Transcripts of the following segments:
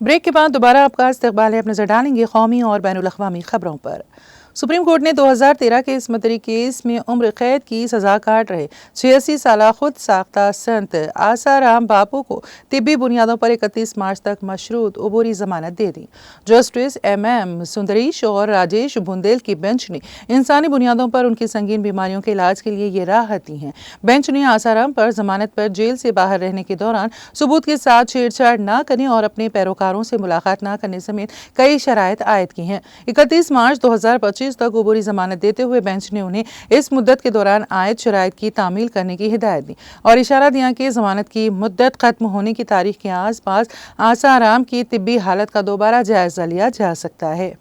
Break के बाद दोबारा आपका इस्तकबाल है। अब नजर डालेंगे कौमी और बैनुल-अक़वामी खबरों पर। सुप्रीम कोर्ट ने 2013 के इस्मतरी केस में उम्र कैद की सजा काट रहे 86 साला खुद साख्ता संत आसाराम बापू को तिब्बी बुनियादों पर 31 मार्च तक मशरूत अबूरी जमानत दे दी। जस्टिस MM सुंदरीश और राजेश बुंदेल की बेंच ने इंसानी बुनियादों पर उनकी संगीन बीमारियों के इलाज के लिए ये राहत दी है। बेंच ने आसाराम पर जमानत पर जेल से बाहर रहने के दौरान सबूत के साथ छेड़छाड़ न करने और अपने पैरोकारों से मुलाकात न करने समेत कई शराइत आयद की हैं। 31 मार्च 2025 तक अबूरी जमानत देते हुए बेंच ने उन्हें इस मुद्दत के दौरान आयद शराइत की तामील करने की हिदायत दी और इशारा दिया कि जमानत की मुद्दत खत्म होने की तारीख के आसपास आसाराम की तिब्बी हालत का दोबारा जायजा लिया जा सकता है।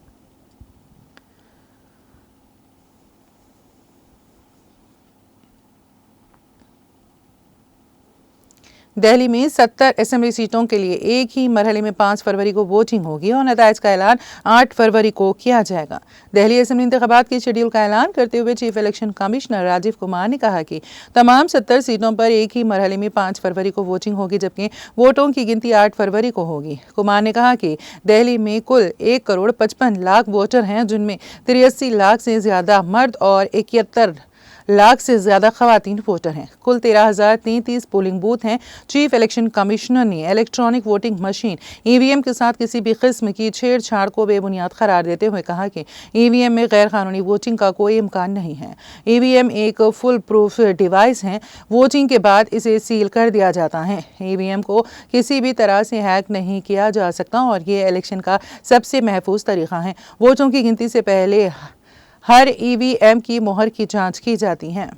दिल्ली में 70 असेंबली सीटों के लिए एक ही मरहले में 5 फरवरी को वोटिंग होगी और नताइज का ऐलान 8 फरवरी को किया जाएगा। दिल्ली असेंबली इंतखाबात के शेड्यूल का ऐलान करते हुए chief election commissioner Rajiv Kumar ने कहा कि तमाम 70 सीटों पर एक ही मरहले में 5 फरवरी को वोटिंग होगी, जबकि वोटों की गिनती 8 फरवरी को होगी। कुमार ने कहा कि दिल्ली में कुल 1 करोड़ 55 लाख वोटर हैं, जिनमें 83 लाख से ज्यादा मर्द और 71 लाख से ज्यादा खवातीन वोटर हैं। कुल 13,033 पोलिंग बूथ हैं। चीफ इलेक्शन कमिश्नर ने इलेक्ट्रॉनिक वोटिंग मशीन EVM के साथ किसी भी किस्म की छेड़छाड़ को बेबुनियाद करार देते हुए कहा कि EVM में गैर कानूनी वोटिंग का कोई इम्कान नहीं है। EVM एक फुल प्रूफ डिवाइस है। वोटिंग के बाद इसे सील कर दिया जाता है। EVM को किसी भी तरह से हैक नहीं किया जा सकता और ये इलेक्शन का सबसे महफूज तरीका है। वोटों की गिनती से पहले हर EVM की मोहर की जांच की जाती है।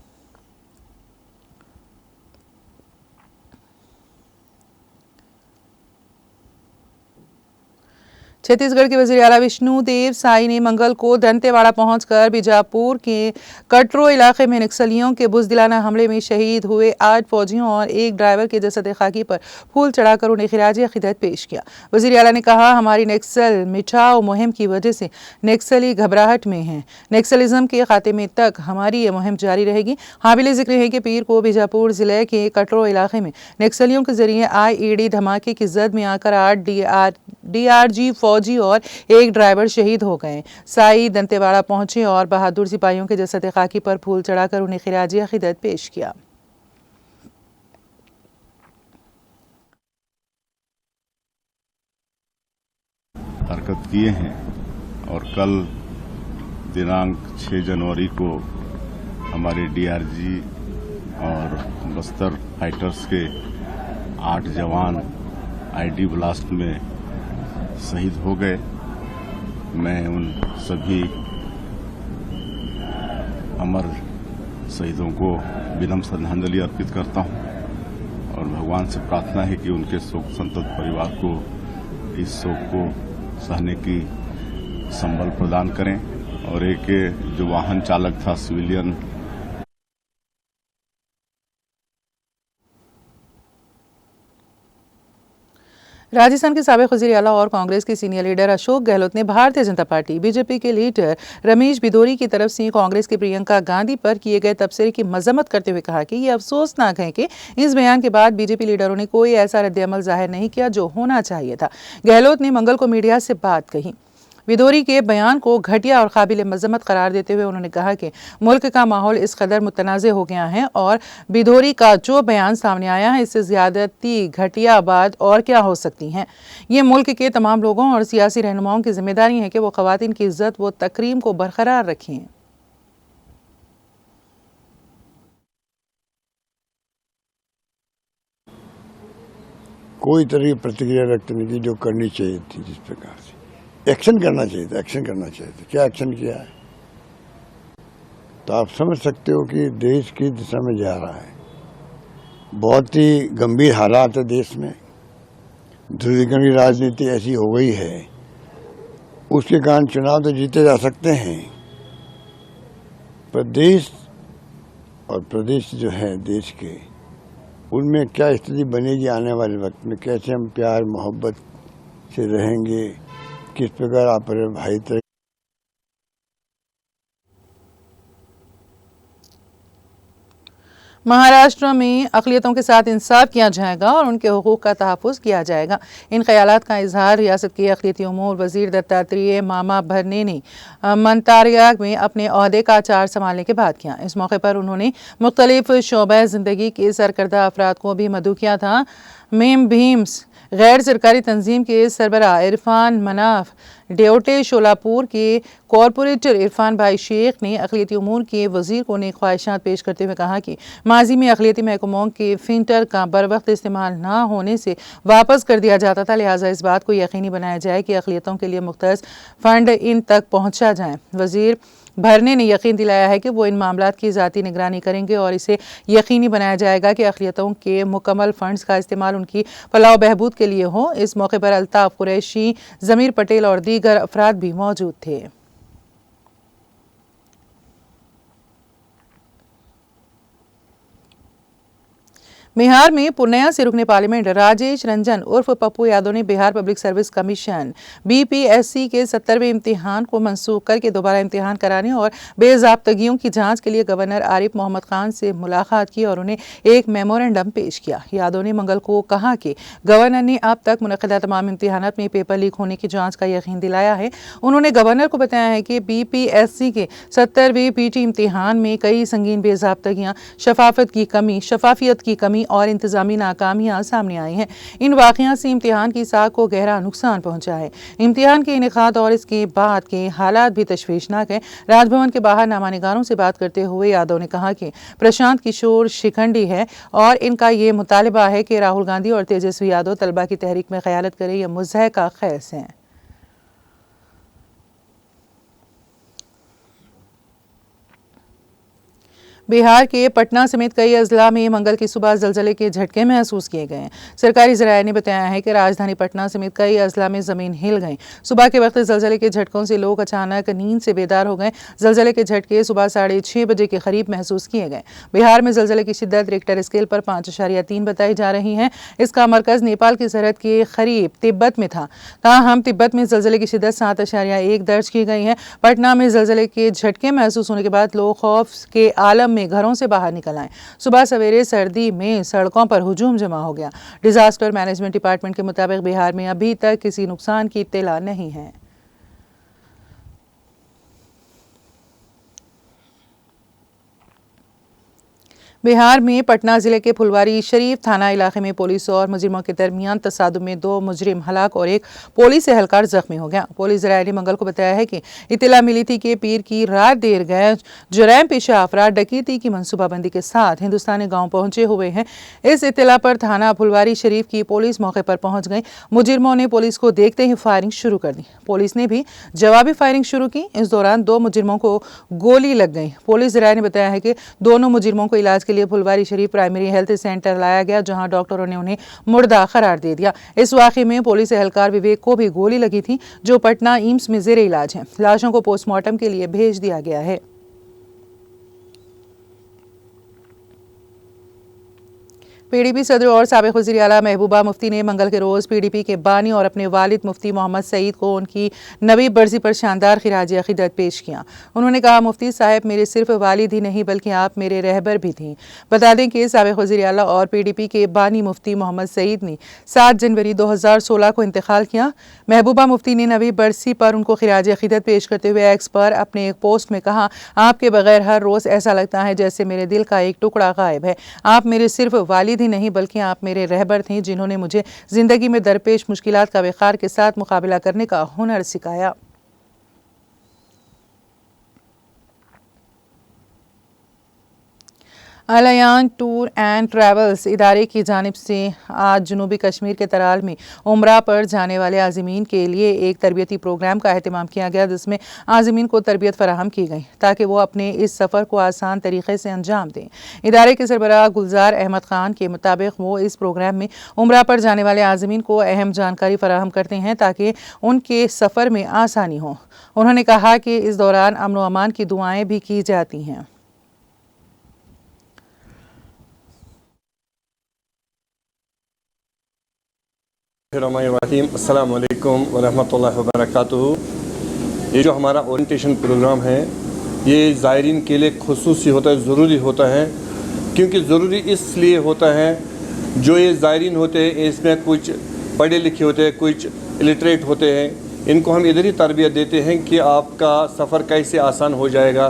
छत्तीसगढ़ के वजीर आला विष्णुदेव साई ने मंगल को दंतेवाड़ा पहुंचकर बीजापुर के कटरो इलाके में नक्सलियों के बुज़दिलाना हमले में शहीद हुए 8 फौजियों और एक ड्राइवर के जसद खाकी पर फूल चढ़ाकर उन्हें खिराज अक़ीदत पेश किया। वजीर आला ने कहा, हमारी नक्सल मिटाओ मुहिम की वजह से नक्सली घबराहट में हैं। नक्सलिज्म के खात्मे तक हमारी ये मुहिम जारी रहेगी। काबिल जिक्र है कि पीर को बीजापुर जिले के कटरो इलाके में नक्सलियों के जरिए IED धमाके की जद में आकर 8 DRG फौजी और एक ड्राइवर शहीद हो गए। साई दंतेवाड़ा पहुंचे और बहादुर सिपाहियों के जसद खाकी पर फूल चढ़ाकर उन्हें खिराज अक़ीदत पेश किया। हरकत किए हैं और कल दिनांक 6 जनवरी को हमारे DRG और बस्तर फाइटर्स के 8 जवान ID ब्लास्ट में शहीद हो गए। मैं उन सभी अमर शहीदों को विनम्र श्रद्धांजलि अर्पित करता हूं और भगवान से प्रार्थना है कि उनके शोक संतप्त परिवार को इस शोक को सहने की संबल प्रदान करें। और एक जो वाहन चालक था सिविलियन राजस्थान के साबिक वज़ीर आला और कांग्रेस के सीनियर लीडर अशोक गहलोत ने भारतीय जनता पार्टी BJP के लीडर रमेश बिधोरी की तरफ से कांग्रेस के प्रियंका गांधी पर किए गए तबसरे की मजम्मत करते हुए कहा कि ये अफसोसनाक है कि इस बयान के बाद BJP लीडरों ने कोई ऐसा रद्द-ए-अमल जाहिर नहीं किया जो होना चाहिए था। गहलोत ने मंगल को मीडिया से बात कही। बिधोरी के बयान को घटिया और काबिल मजम्मत करार देते हुए उन्होंने कहा कि मुल्क का माहौल इस कदर मुतनाज़ हो गया है और बिधोरी का जो बयान सामने आया है, इससे ज़्यादती घटिया बात और क्या हो सकती है। ये मुल्क के तमाम लोगों और सियासी रहनुमाओं की जिम्मेदारी है कि वो ख़वातीन की इज्जत व तकरीम को बरकरार रखें। कोई तरह की प्रतिक्रिया व्यक्त नहीं की जो करनी चाहिए थी। जिस प्रकार से एक्शन करना चाहिए था, एक्शन करना चाहिए था। क्या एक्शन किया है? तो आप समझ सकते हो कि देश किस दिशा में जा रहा है। बहुत ही गंभीर हालात है देश में। ध्रुवीकरण की राजनीति ऐसी हो गई है, उसके कारण चुनाव तो जीते जा सकते हैं, पर देश और प्रदेश जो है देश के, उनमें क्या स्थिति बनेगी आने वाले वक्त में, कैसे हम प्यार मोहब्बत से रहेंगे, किस प्रकार आप भाई महाराष्ट्र में अक़लियतों के साथ इंसाफ किया जाएगा और उनके हुकूक का तहफ़्फ़ुज़ किया जाएगा। इन ख़यालात का इजहार रियासत के अक़लियती उमूर वज़ीर दत्तात्रेय मामा भरने ने मंतारिया में अपने ओहदे का चार्ज संभालने के बाद किया। इस मौके पर उन्होंने मुख्तलिफ शोबे ज़िंदगी के सरकर्दा अफराद को भी मदऊ किया था। मेम भीम्स गैर सरकारी तंजीम के सरबराह इरफान मनाफ, ड्योटे शोलापुर के कॉरपोरेटर इरफान भाई शेख ने अक़लियती उमूर के वज़ीर को नेक ख्वाहिशात पेश करते हुए कहा कि माजी में अक़लियती महकमों के फिल्टर का बर वक्त इस्तेमाल ना होने से वापस कर दिया जाता था, लिहाजा इस बात को यकीनी बनाया जाए कि अक़लियतों के लिए मुख्तस फ़ंड इन तक पहुँचा जाए। वज़ीर भरने ने यकीन दिलाया है कि वो इन मामलात की ज़ाती निगरानी करेंगे और इसे यकीनी बनाया जाएगा कि अक़लियतों के मुकम्मल फ़ंड्स का इस्तेमाल उनकी फलाह बहबूद के लिए हो। इस मौके पर अल्ताफ़ कुरैशी, ज़मीर पटेल और दीगर अफराद भी मौजूद थे। बिहार में पूर्णिया से रुकने पार्लियामेंट राजेश रंजन उर्फ पप्पू यादव ने Bihar public service commission BPSC के 70वें इम्तिहान को मनसूख करके दोबारा इम्तिहान कराने और बेज़ाब्तगियों की जांच के लिए गवर्नर आरिफ मोहम्मद खान से मुलाकात की और उन्हें एक मेमोरेंडम पेश किया। यादव ने मंगल को कहा कि गवर्नर ने अब तक मुनक़दा तमाम इम्तिहानात में पेपर लीक होने की जाँच का यकीन दिलाया है। उन्होंने गवर्नर को बताया है कि BPSC के 70वें PT इम्तिहान में कई संगीन बेज़ाब्तगियाँ, शफाफियत की कमी और इंतजामी नाकामियां सामने आई हैं। इन वाक़ियात से इम्तिहान की साख को गहरा नुकसान पहुंचा है। इम्तिहान के इनेकाद और इसके बाद के हालात भी तशवीशनाक हैं। राजभवन के बाहर नामानिगारों से बात करते हुए यादव ने कहा कि प्रशांत किशोर शिखंडी है और इनका ये मुतालबा है कि राहुल गांधी और तेजस्वी यादव तलबा की तहरीक में क़यादत करें। यह मुज़हका ख़ैस हैं। बिहार के पटना समेत कई अजला में मंगल की सुबह ज़लज़ले के झटके महसूस किए गए हैं। सरकारी ज़राए ने बताया है कि राजधानी पटना समेत कई अजला में ज़मीन हिल गई। सुबह के वक्त ज़लज़ले के झटकों से लोग अचानक नींद से बेदार हो गए। ज़लज़ले के झटके सुबह 6:30 बजे के करीब महसूस किए गए। बिहार में ज़लज़ले की शिद्दत रिक्टर स्केल पर 5.3 बताई जा रही है। इसका मरकज़ नेपाल की सरहद के करीब तिब्बत में था। ताहम तिब्बत में ज़लज़ले की शिद्दत 7.1 दर्ज की गई है। पटना में ज़लज़ले के झटके महसूस होने के बाद लोग खौफ के आलम में घरों से बाहर निकल आए। सुबह सवेरे सर्दी में सड़कों पर हुजूम जमा हो गया। डिजास्टर मैनेजमेंट डिपार्टमेंट के मुताबिक बिहार में अभी तक किसी नुकसान की इत्तला नहीं है। बिहार में पटना जिले के फुलवारी शरीफ थाना इलाके में पुलिस और मुजरिमों के दरमियान तसादुम में 2 मुजरिम हलाक और एक पुलिस एहलकार जख्मी हो गया। पुलिस ज़राए ने मंगल को बताया है कि इत्तला मिली थी कि पीर की रात देर गए जुरैम पेशा अफराद डकैती की मनसूबाबंदी के साथ हिंदुस्तानी गांव पहुंचे हुए हैं। इस इत्तला पर थाना फुलवारी शरीफ की पुलिस मौके पर पहुंच गई। मुजरिमों ने पुलिस को देखते ही फायरिंग शुरू कर दी। पुलिस ने भी जवाबी फायरिंग शुरू की। इस दौरान 2 मुजरिमों को गोली लग गई। पुलिस ज़राए ने बताया है कि दोनों मुजरिमों को इलाज के लिए Phulwari Sharif primary health centre लाया गया, जहां डॉक्टरों ने उन्हें मुर्दा करार दे दिया। इस वाक़े में पुलिस एहलकार विवेक को भी गोली लगी थी, जो पटना एम्स में ज़ेरे इलाज है। लाशों को पोस्टमार्टम के लिए भेज दिया गया है। PDP सदर और साबिक़ वज़ीर आला महबूबा मुफ्ती ने मंगल के रोज़ PDP के बानी और अपने वालिद मुफ्ती मोहम्मद सईद को उनकी नवी बरसी पर शानदार खिराज अक़ीदत पेश किया। उन्होंने कहा, मुफ्ती साहब मेरे सिर्फ वालिद ही नहीं बल्कि आप मेरे रहबर भी थी। बता दें कि साबिक़ वज़ीर आला और PDP के बानी मुफ्ती मोहम्मद सईद ने 7 जनवरी 2016 को इंतकाल किया। महबूबा मुफ्ती ने नवी बरसी पर उनको खिराज अक़ीदत पेश करते हुए एक्स पर अपने एक पोस्ट में कहा, आपके बगैर हर रोज़ ऐसा लगता है जैसे मेरे दिल का एक टुकड़ा गायब है। आप मेरे सिर्फ वालिद ही नहीं बल्कि आप मेरे रहबर थे, जिन्होंने मुझे जिंदगी में दरपेश मुश्किलात का वक़ार के साथ मुकाबला करने का हुनर सिखाया। अलायान टूर एंड ट्रैवल्स इदारे की जानिब से आज जनूबी कश्मीर के तराल में उम्रा पर जाने वाले आज़मीन के लिए एक तरबियती प्रोग्राम का अहतमाम किया गया, जिसमें आज़मीन को तरबियत फराहम की गई ताकि वो अपने इस सफ़र को आसान तरीके से अंजाम दें। इदारे के सरबराह गुलजार अहमद ख़ान के मुताबिक वो इस प्रोग्राम में उम्रा पर जाने वाले आज़मीन को अहम जानकारी फराहम करते हैं ताकि उनके सफ़र में आसानी हो। उन्होंने कहा कि इस दौरान अमन व अमान की दुआएँ भी की जाती हैं। अस्सलाम वालेकुम व रहमतुल्लाहि व बरकातुहू। ये जो हमारा ओरिएंटेशन प्रोग्राम है, ये ज़ायरीन के लिए खुसूसी होता है, ज़रूरी होता है, क्योंकि ज़रूरी इसलिए होता है, जो ये ज़ायरीन होते हैं इसमें कुछ पढ़े लिखे होते हैं, कुछ इलिटरेट होते हैं, इनको हम इधर ही तरबियत देते हैं कि आपका सफ़र कैसे आसान हो जाएगा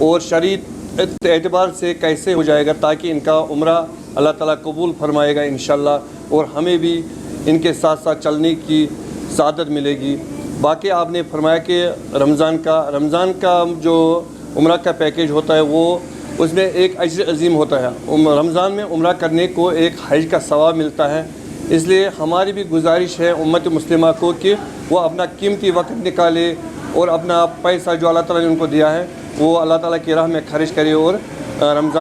और शरीयत एतबार से कैसे हो जाएगा, ताकि इनका उम्रा अल्लाह ताला कबूल फरमाएगा इंशाल्लाह और हमें भी इनके साथ साथ चलने की सादत मिलेगी। बाकी आपने फरमाया कि रमज़ान का जो उम्रा का पैकेज होता है वो उसमें एक अजर अजीम होता है। रमज़ान में उम्रा करने को एक हज का सवाब मिलता है। इसलिए हमारी भी गुजारिश है उम्मत मुस्लिमा को कि वो अपना कीमती वक्त निकाले और अपना पैसा जो अल्लाह ताला ने उनको दिया है वो अल्लाह ताला की राह में खर्च करे और रमज़ान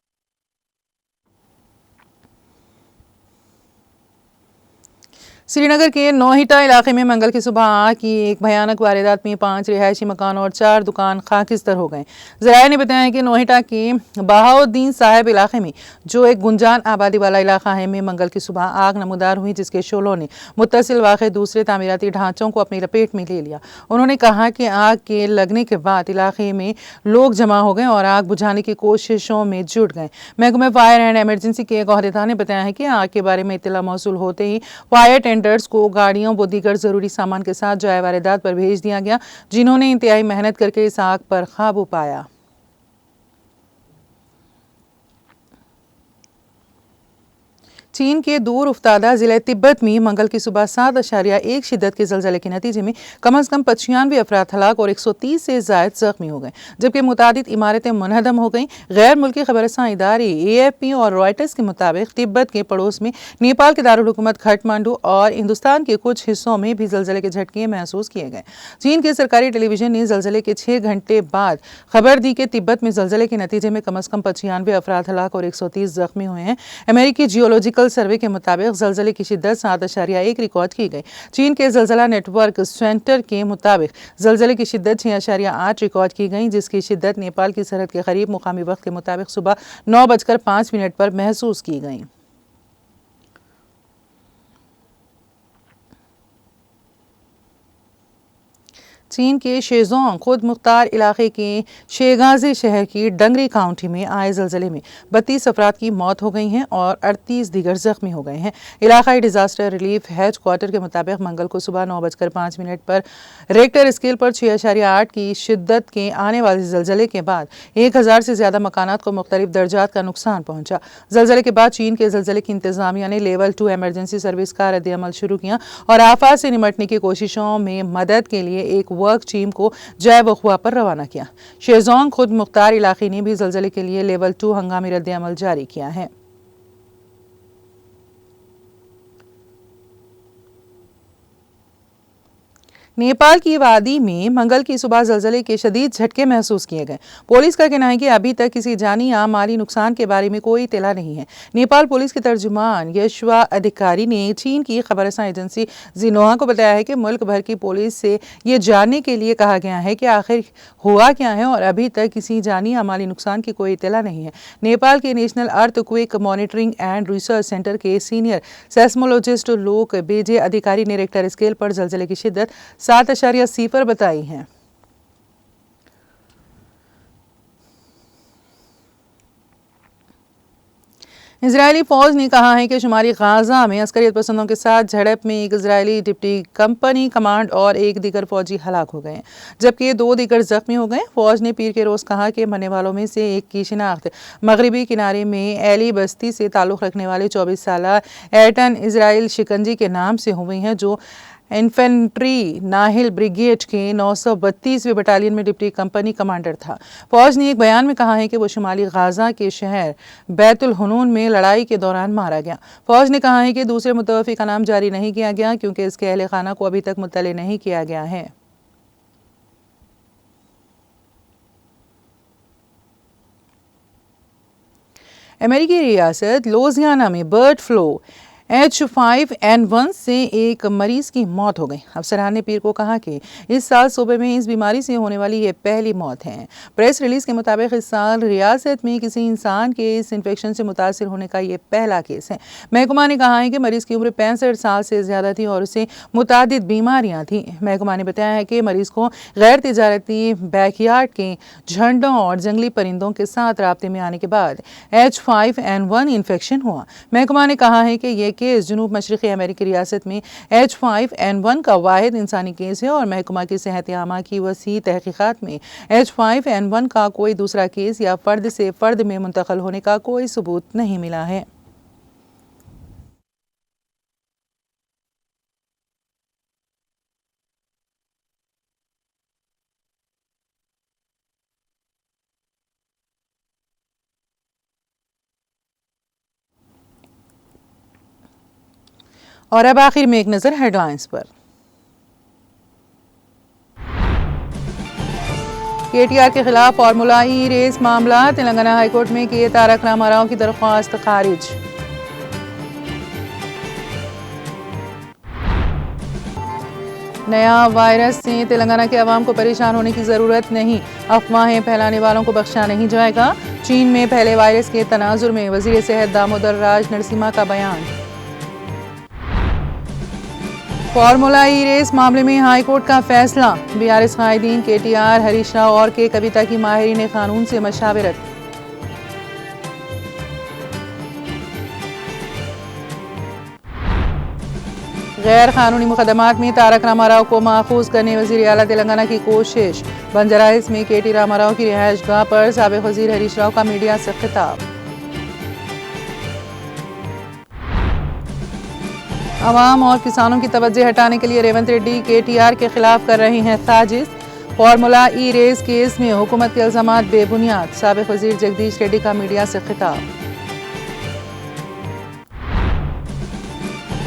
श्रीनगर के नौहिटा इलाके में मंगल की सुबह आग की एक भयानक वारदात में 5 रिहायशी मकान और 4 दुकान खाकिस्तर हो गए। ज़राए ने बताया कि नौहिटा के बहाउद्दीन साहब इलाके में, जो एक गुंजान आबादी वाला इलाका है, में मंगल की सुबह आग नमूदार हुई, जिसके शोलों ने मुत्तसिल वाक़े दूसरे तामीराती ढांचों को अपनी लपेट में ले लिया। उन्होंने कहा कि आग के लगने के बाद इलाके में लोग जमा हो गए और आग बुझाने की कोशिशों में जुट गए। महकमे फायर एंड एमरजेंसी के एक अहदेदार ने बताया है कि आग के बारे में इत्तला मौसूल होते ही फायर टेंडर्स को गाड़ियों व दीगर जरूरी सामान के साथ जाए वारदात पर भेज दिया गया, जिन्होंने इंतहाई मेहनत करके इस आग पर काबू पाया। चीन के दूर उफ्तादा जिले तिब्बत में मंगल की सुबह 7.1 शिद्दत के ज़लज़ले के नतीजे में कम अज़ कम 95 अफराद हलाक और 130 से ज़ायद ज़ख्मी हो गए, जबकि मुतादिद इमारतें मुनहदम हो गईं। गैर मुल्की खबरसां इदारे AFP और रॉयटर्स के मुताबिक तिब्बत के पड़ोस में नेपाल के दारुल हुकूमत काठमांडू और हिंदुस्तान के कुछ हिस्सों में भी ज़लज़ले के झटके महसूस किए गए। चीन के सरकारी टेलीविजन ने ज़लज़ले के 6 घंटे बाद खबर दी कि तिब्बत में ज़लज़ले के नतीजे में कम अज़ कम 95 अफराद हलाक और 130 ज़ख्मी हुए हैं। अमेरिकी जियोलॉजिकल सर्वे के मुताबिक ज़लज़ले की शिद्दत 7.1 रिकॉर्ड की गई। चीन के ज़लज़ला नेटवर्क सेंटर के मुताबिक ज़लज़ले की शिद्दत 6.8 रिकॉर्ड की गई, जिसकी शिद्दत नेपाल की सरहद के करीब मुकामी वक्त के मुताबिक सुबह 9:05 पर महसूस की गई। चीन के शेजोंग खुद मुख्तार इलाके के शेगाजी शहर की डंगरी काउंटी में आए ज़लज़ले में 32 अफराद की मौत हो गई हैं और 38 दीगर ज़ख्मी हो गए हैं। इलाकाई डिज़ास्टर रिलीफ हेड क्वार्टर के मुताबिक मंगल को सुबह 9:05 पर रेक्टर स्केल पर 6.8 की शिद्दत के आने वाले ज़लज़ले के बाद 1000 से ज़्यादा मकानात को मुख्तलिफ दर्जात का नुकसान पहुंचा। ज़लज़ले के बाद चीन के ज़लज़ले की इंतज़ामिया ने लेवल 2 एमरजेंसी सर्विस का रद्द-ए-अमल शुरू किया और आफात से निमटने की कोशिशों में मदद के लिए एक वर्क टीम को जय वखुआ पर रवाना किया। शेजोंग खुद मुख्तार इलाके ने भी ज़लज़ले के लिए लेवल 2 हंगामी रद्द-ए-अमल जारी किया है। नेपाल की वादी में मंगल की सुबह ज़लज़ले के शदीद झटके महसूस किए गए। पुलिस का कहना है कि अभी तक किसी जानी या माली नुकसान के बारे में कोई इत्तला नहीं है। नेपाल पुलिस के तर्जुमान यशवा अधिकारी ने चीन की खबरसां एजेंसी जिनोहा को बताया है कि मुल्क भर की पुलिस से ये जानने के लिए कहा गया है कि आखिर हुआ क्या है और अभी तक किसी जानी या माली नुकसान की कोई इत्तला नहीं है। नेपाल के national earthquake monitoring and research centre के सीनियर सेस्मोलॉजिस्ट लोक बेजे अधिकारी ने रेक्टर स्केल पर ज़लज़ले की शिद्दत 7.0 बताई है। इजरायली फौज ने कहा है कि शुमारी गाजा में अस्करियत पसंदों के साथ झड़प में एक इजरायली डिप्टी कंपनी कमांड और एक दीगर फौजी हलाक हो गए, जबकि 2 दीगर जख्मी हो गए। फौज ने पीर के रोज़ कहा कि मरने वालों में से एक की शिनाख्त मगरबी किनारे में एली बस्ती से ताल्लुक़ रखने वाले 24 साला एटन इजराइल शिकंजी के नाम से हुई हैं, जो इन्फेंट्री नाहिल ब्रिगेड के 932वें बटालियन में डिप्टी कंपनी कमांडर था। फौज ने एक बयान में कहा है कि वो शुमाली गाजा के शहर बैतुल हुनून में लड़ाई के दौरान मारा गया। फौज ने कहा है कि दूसरे मुतवफ़ी का नाम जारी नहीं किया गया क्योंकि इसके अहले खाना को अभी तक मुत्तले नहीं किया गया है। अमेरिकी रियासत लुइसियाना में बर्ड फ्लू H5N1 से एक मरीज की मौत हो गई। अफसरान ने पीर को कहा कि इस साल सूबे में इस बीमारी से होने वाली ये पहली मौत है। प्रेस रिलीज के मुताबिक इस साल रियासत में किसी इंसान के इस इन्फेक्शन से मुतासिर होने का ये पहला केस है। महकमा ने कहा है कि मरीज की उम्र 65 साल से ज़्यादा थी और उसे मुतादिद बीमारियाँ थीं। महकमा ने बताया है कि मरीज को गैर तिजारती बैकयार्ड के झंडों और जंगली परिंदों के साथ राब्ते में आने के बाद H5N1 इन्फेक्शन हुआ। महकमा ने कहा है कि यह केस जनूब मशरक़ी अमेरिकी रियासत में H5N1 का वाहिद इंसानी केस है और महकमा की सेहत आमा की वसी तहकीकात में H5N1 का कोई दूसरा केस या फ़र्द से फ़र्द में मुंतकिल होने का कोई सबूत नहीं मिला है। और अब आखिर में एक नज़र हेडलाइंस पर। KTR के खिलाफ फार्मूला ई रेस मामला, तेलंगाना हाईकोर्ट में किए तारक रामाराव की दरख्वास्त खारिज। नया वायरस से तेलंगाना के अवाम को परेशान होने की ज़रूरत नहीं, अफवाहें फैलाने वालों को बख्शा नहीं जाएगा। चीन में फैले वायरस के तनाजुर में वज़ीर सेहत दामोदर राज नरसिम्हा का बयान। फार्मूला ई रेस मामले में हाई कोर्ट का फैसला, BRS कायदीन KTR, हरीश राव और के कविता की माहिरीन कानून से मशावरत। गैर कानूनी मुकदमात में तारक रामाराव को माखूज करने वज़ीर आला तेलंगाना की कोशिश। बंजारा हिल्स में KT रामाराव की रिहाइशगाह पर साबिक़ वज़ीर हरीश राव का मीडिया से खिताब। अवाम और किसानों की तवज्जो हटाने के लिए रेवंत रेड्डी KTR के खिलाफ कर रहे हैं साजिश। फार्मूला ई रेस केस में हुकूमत के इल्ज़ामात बेबुनियाद, साबिक़ वज़ीर जगदीश रेड्डी का मीडिया से खिताब।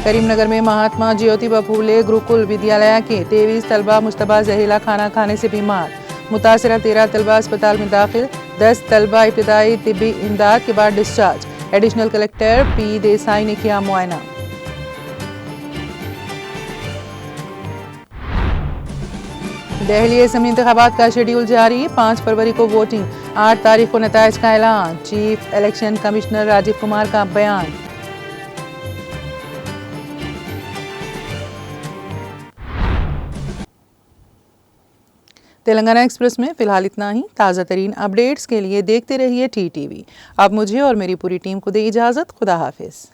करीमनगर में महात्मा ज्योतिबा फूले गुरुकुल विद्यालय के 23 तलबा मुश्तबा जहरीला खाना खाने से बीमार। मुतासरा 13 तलबा अस्पताल में दाखिल, 10 तलबा इब्तिदाई तिब्बी इमदाद के बाद discharge. Additional collector P Desai ने किया मुआयना। दिल्ली असेंबली इंतखाबात का शेड्यूल जारी, 5 फरवरी को वोटिंग, 8 तारीख को नताइज का ऐलान। Chief election commissioner Rajiv Kumar का बयान। तेलंगाना एक्सप्रेस में फिलहाल इतना ही। ताज़ा तरीन अपडेट्स के लिए देखते रहिए TTV। अब मुझे और मेरी पूरी टीम को दे इजाज़त। खुदा हाफिज़।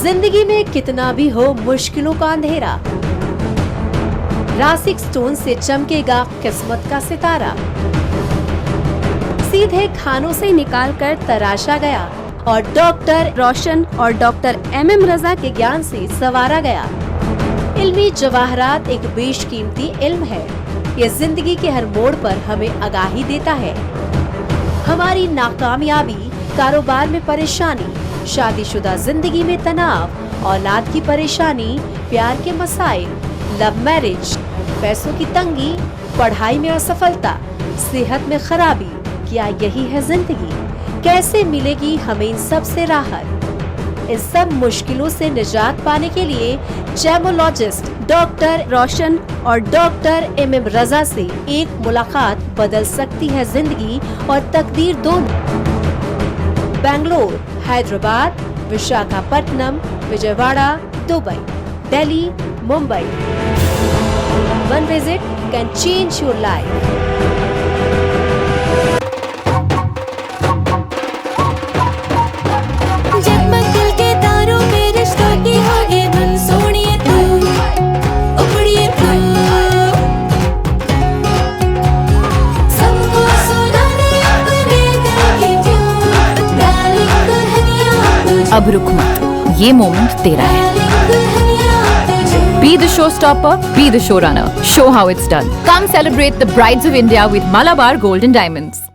जिंदगी में कितना भी हो मुश्किलों का अंधेरा, रासिक स्टोन से चमकेगा किस्मत का सितारा। सीधे खानों से निकाल कर तराशा गया और डॉक्टर रोशन और डॉक्टर MM रजा के ज्ञान से संवारा गया। इल्मी जवाहरात एक बेशकीमती इल्म है। ये जिंदगी के हर मोड़ पर हमें आगाही देता है। हमारी नाकामयाबी, कारोबार में परेशानी, शादीशुदा जिंदगी में तनाव, औलाद की परेशानी, प्यार के मसाइल, लव मैरिज, पैसों की तंगी, पढ़ाई में असफलता, सेहत में खराबी, क्या यही है जिंदगी? कैसे मिलेगी हमें इन सब से राहत? इन सब मुश्किलों से निजात पाने के लिए जेमोलॉजिस्ट डॉक्टर रोशन और डॉक्टर MM रजा से एक मुलाकात बदल सकती है जिंदगी और तकदीर दोनों। Bangalore, Hyderabad, Visakhapatnam, Vijayawada, Dubai, Delhi, Mumbai. One visit can change your life. जगमग दिल के तारों में रिश्तों की होगी धुन, सोनिए तू, उखड़िए तू, सबको सुनाने अपने दिल की ट्यून, डार्लिंग दुल्हनिया तुझे, अब रुक मत, ये मोमेंट तेरा है। डार्लिंग दुल्हनिया तुझे। Be the showstopper, be the showrunner. Show how it's done. Come celebrate the Brides of India with Malabar Gold and Diamonds.